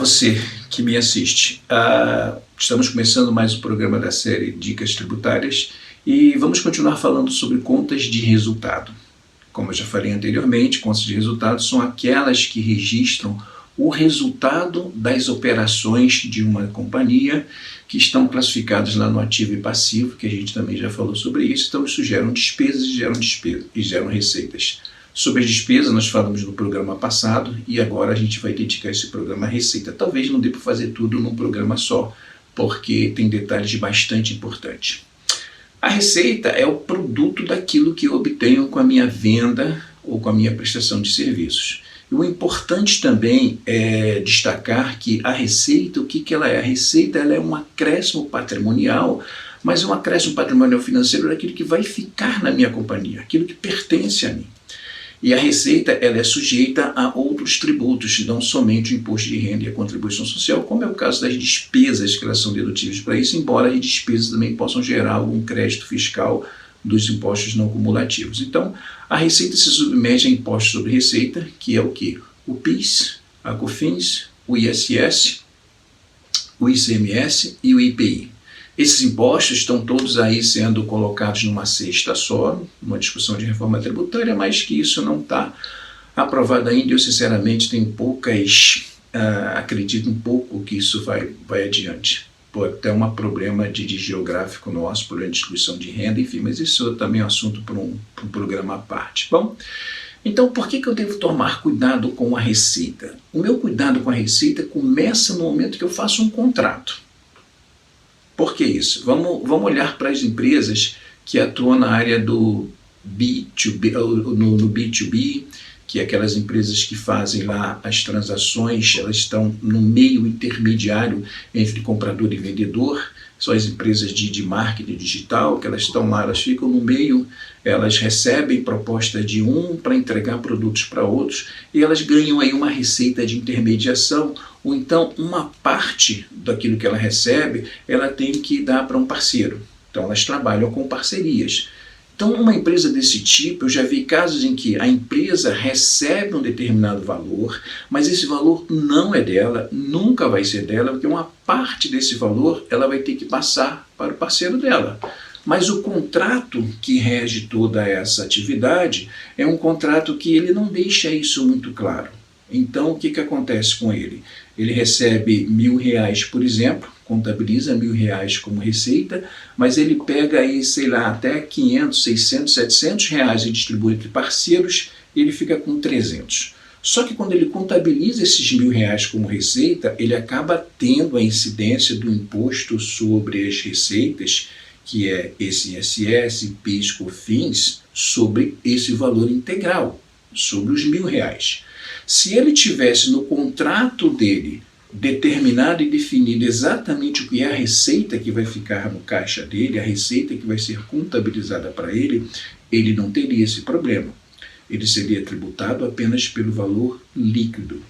você que me assiste. Estamos começando mais um programa da série Dicas Tributárias e vamos continuar falando sobre contas de resultado. Como eu já falei anteriormente, contas de resultado são aquelas que registram o resultado das operações de uma companhia que estão classificadas lá no ativo e passivo, que a gente também já falou sobre isso. Então isso geram despesas e geram receitas. Sobre as despesas nós falamos no programa passado e agora a gente vai dedicar esse programa à receita. Talvez não dê para fazer tudo num programa só, porque tem detalhes bastante importantes. A receita é o produto daquilo que eu obtenho com a minha venda ou com a minha prestação de serviços. E o importante também é destacar que a receita, o que ela é? A receita ela é um acréscimo patrimonial, mas é um acréscimo patrimonial financeiro daquilo que vai ficar na minha companhia, aquilo que pertence a mim. E a receita ela é sujeita a outros tributos, não somente o imposto de renda e a contribuição social, como é o caso das despesas que elas são dedutíveis para isso, embora as despesas também possam gerar algum crédito fiscal dos impostos não cumulativos. Então, a receita se submete a impostos sobre receita, que é o quê? O PIS, a COFINS, o ISS, o ICMS e o IPI. Esses impostos estão todos aí sendo colocados numa cesta só, numa discussão de reforma tributária, mas que isso não está aprovado ainda. Eu, sinceramente, tenho acredito um pouco que isso vai adiante. Pode ter um problema de geográfico nosso, problema de distribuição de renda, enfim, mas isso também é um assunto para um programa à parte. Bom, então por que eu devo tomar cuidado com a receita? O meu cuidado com a receita começa no momento que eu faço um contrato. Por que isso? Vamos olhar para as empresas que atuam na área do B2B, no B2B, que é aquelas empresas que fazem lá as transações, elas estão no meio intermediário entre comprador e vendedor, são as empresas de marketing digital, que elas estão lá, elas ficam no meio, elas recebem proposta de para entregar produtos para outros, e elas ganham aí uma receita de intermediação, ou então uma parte daquilo que ela recebe, ela tem que dar para um parceiro. Então elas trabalham com parcerias. Então uma empresa desse tipo, eu já vi casos em que a empresa recebe um determinado valor, mas esse valor não é dela, nunca vai ser dela, porque uma parte desse valor ela vai ter que passar para o parceiro dela. Mas o contrato que rege toda essa atividade é um contrato que ele não deixa isso muito claro. Então o que acontece com ele? Ele recebe R$1.000, por exemplo, contabiliza R$1.000 como receita, mas ele pega aí, sei lá, até 500, 600, 700 reais e distribui entre parceiros, ele fica com 300. Só que quando ele contabiliza esses R$1.000 como receita, ele acaba tendo a incidência do imposto sobre as receitas, que é esse ISS, PIS, COFINS, sobre esse valor integral, sobre os R$1.000. Se ele tivesse no contrato dele determinado e definido exatamente o que é a receita que vai ficar no caixa dele, a receita que vai ser contabilizada para ele, ele não teria esse problema. Ele seria tributado apenas pelo valor líquido.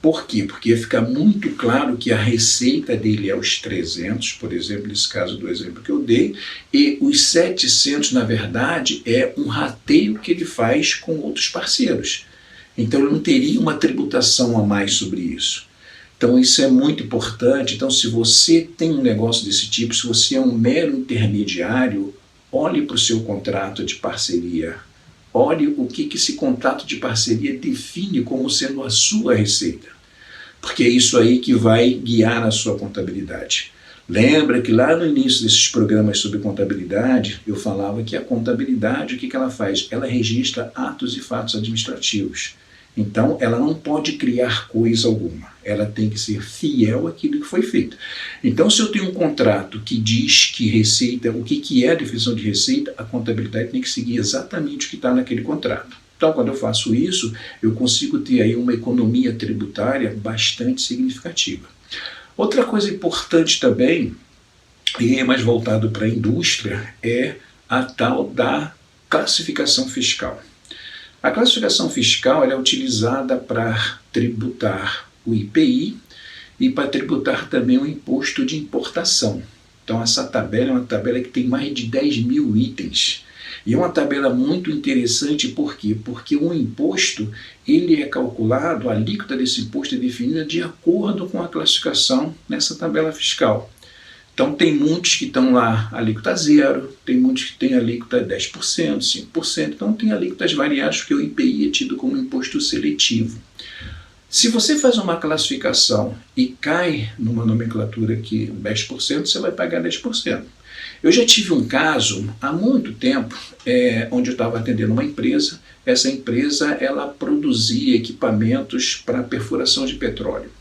Por quê? Porque ia ficar muito claro que a receita dele é os 300, por exemplo, nesse caso do exemplo que eu dei, e os 700, na verdade, é um rateio que ele faz com outros parceiros. Então ele não teria uma tributação a mais sobre isso. Então isso é muito importante. Então se você tem um negócio desse tipo, se você é um mero intermediário, olhe para o seu contrato de parceria. Olhe o que esse contrato de parceria define como sendo a sua receita. Porque é isso aí que vai guiar a sua contabilidade. Lembra que lá no início desses programas sobre contabilidade, eu falava que a contabilidade, o que ela faz? Ela registra atos e fatos administrativos. Então, ela não pode criar coisa alguma, ela tem que ser fiel àquilo que foi feito. Então, se eu tenho um contrato que diz que receita, o que é a definição de receita, a contabilidade tem que seguir exatamente o que está naquele contrato. Então, quando eu faço isso, eu consigo ter aí uma economia tributária bastante significativa. Outra coisa importante também, e é mais voltado para a indústria, é a tal da classificação fiscal. A classificação fiscal ela é utilizada para tributar o IPI e para tributar também o imposto de importação. Então essa tabela é uma tabela que tem mais de 10.000 itens. E é uma tabela muito interessante, por quê? Porque o imposto, ele é calculado, a alíquota desse imposto é definida de acordo com a classificação nessa tabela fiscal. Então tem muitos que estão lá alíquota zero, tem muitos que têm alíquota 10%, 5%, então tem alíquotas variadas, porque o IPI é tido como imposto seletivo. Se você faz uma classificação e cai numa nomenclatura que 10%, você vai pagar 10%. Eu já tive um caso há muito tempo, onde eu estava atendendo uma empresa. Essa empresa ela produzia equipamentos para perfuração de petróleo.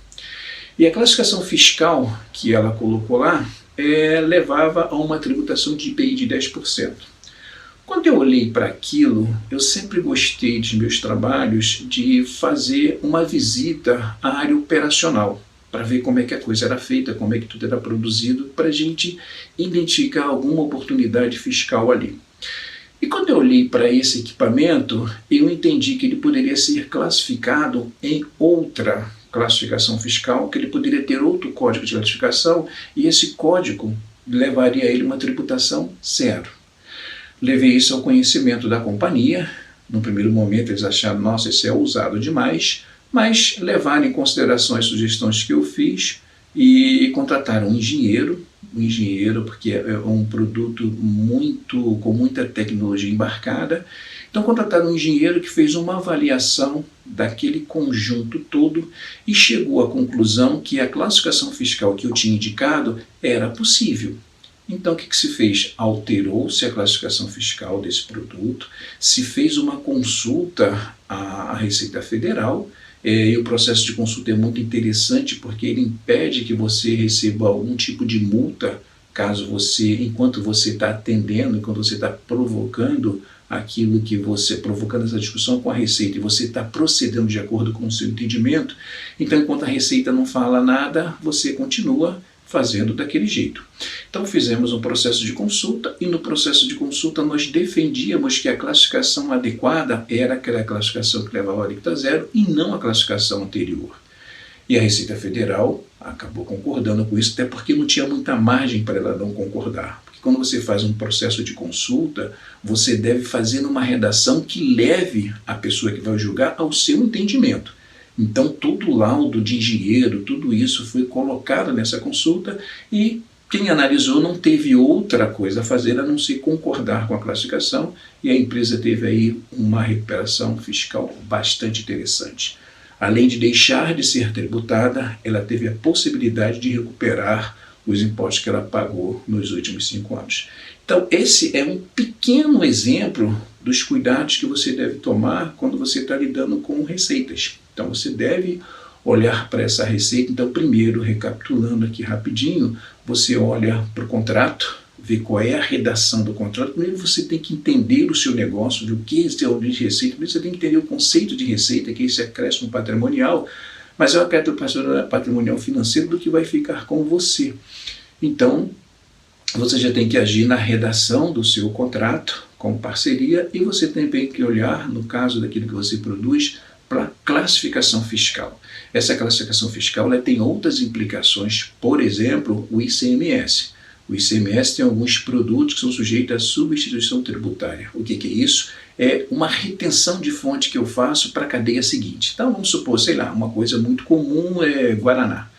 E a classificação fiscal que ela colocou lá levava a uma tributação de IPI de 10%. Quando eu olhei para aquilo, eu sempre gostei dos meus trabalhos de fazer uma visita à área operacional, para ver como é que a coisa era feita, como é que tudo era produzido, para a gente identificar alguma oportunidade fiscal ali. E quando eu olhei para esse equipamento, eu entendi que ele poderia ser classificado em outra classificação fiscal, que ele poderia ter outro código de classificação, e esse código levaria a ele uma tributação zero. Levei isso ao conhecimento da companhia. No primeiro momento eles acharam, nossa, isso é ousado demais, mas levaram em consideração as sugestões que eu fiz e contrataram um engenheiro, porque é um produto com muita tecnologia embarcada. Então contrataram um engenheiro que fez uma avaliação daquele conjunto todo e chegou à conclusão que a classificação fiscal que eu tinha indicado era possível. Então o que se fez? Alterou-se a classificação fiscal desse produto, se fez uma consulta à Receita Federal, e o processo de consulta é muito interessante porque ele impede que você receba algum tipo de multa caso você, enquanto você está atendendo, enquanto você está provocando aquilo que você, provocando essa discussão com a Receita, e você está procedendo de acordo com o seu entendimento. Então enquanto a Receita não fala nada, você continua fazendo daquele jeito. Então fizemos um processo de consulta e no processo de consulta nós defendíamos que a classificação adequada era aquela classificação que levava a alíquota zero e não a classificação anterior. E a Receita Federal acabou concordando com isso, até porque não tinha muita margem para ela não concordar. Porque quando você faz um processo de consulta, você deve fazer uma redação que leve a pessoa que vai julgar ao seu entendimento. Então todo o laudo de engenheiro, tudo isso foi colocado nessa consulta e quem analisou não teve outra coisa a fazer a não ser concordar com a classificação, e a empresa teve aí uma recuperação fiscal bastante interessante. Além de deixar de ser tributada, ela teve a possibilidade de recuperar os impostos que ela pagou nos últimos 5 anos. Então esse é um pequeno exemplo dos cuidados que você deve tomar quando você está lidando com receitas. Então você deve olhar para essa receita. Então primeiro, recapitulando aqui rapidinho, você olha para o contrato, vê qual é a redação do contrato. Primeiro você tem que entender o seu negócio, o que é o de receita. Primeiro você tem que entender o conceito de receita, que é esse acréscimo patrimonial, mas é o acréscimo patrimonial financeiro do que vai ficar com você. Então você já tem que agir na redação do seu contrato como parceria, e você tem que olhar, no caso daquilo que você produz, para classificação fiscal. Essa classificação fiscal ela tem outras implicações, por exemplo, o ICMS. O ICMS tem alguns produtos que são sujeitos à substituição tributária. O que é isso? É uma retenção de fonte que eu faço para a cadeia seguinte. Então vamos supor, sei lá, uma coisa muito comum é Guaraná.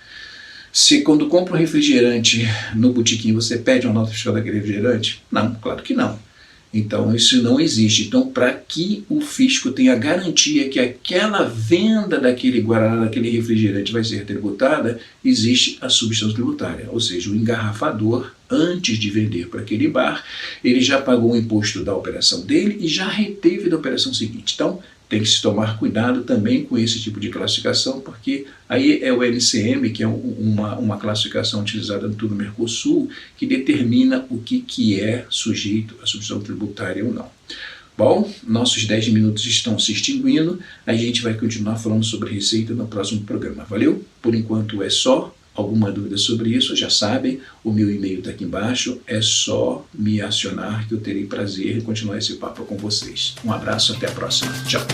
Se quando compra um refrigerante no botequim você pede uma nota fiscal daquele refrigerante? Não, claro que não. Então isso não existe. Então para que o fisco tenha garantia que aquela venda daquele Guaraná, daquele refrigerante vai ser tributada, existe a substituição tributária. Ou seja, o engarrafador, antes de vender para aquele bar, ele já pagou o imposto da operação dele e já reteve da operação seguinte. Então tem que se tomar cuidado também com esse tipo de classificação, porque aí é o LCM, que é uma classificação utilizada no todo o Mercosul, que determina o que é sujeito à substituição tributária ou não. Bom, nossos 10 minutos estão se extinguindo, a gente vai continuar falando sobre receita no próximo programa. Valeu? Por enquanto é só. Alguma dúvida sobre isso, já sabem, o meu e-mail está aqui embaixo, é só me acionar que eu terei prazer em continuar esse papo com vocês. Um abraço, até a próxima. Tchau.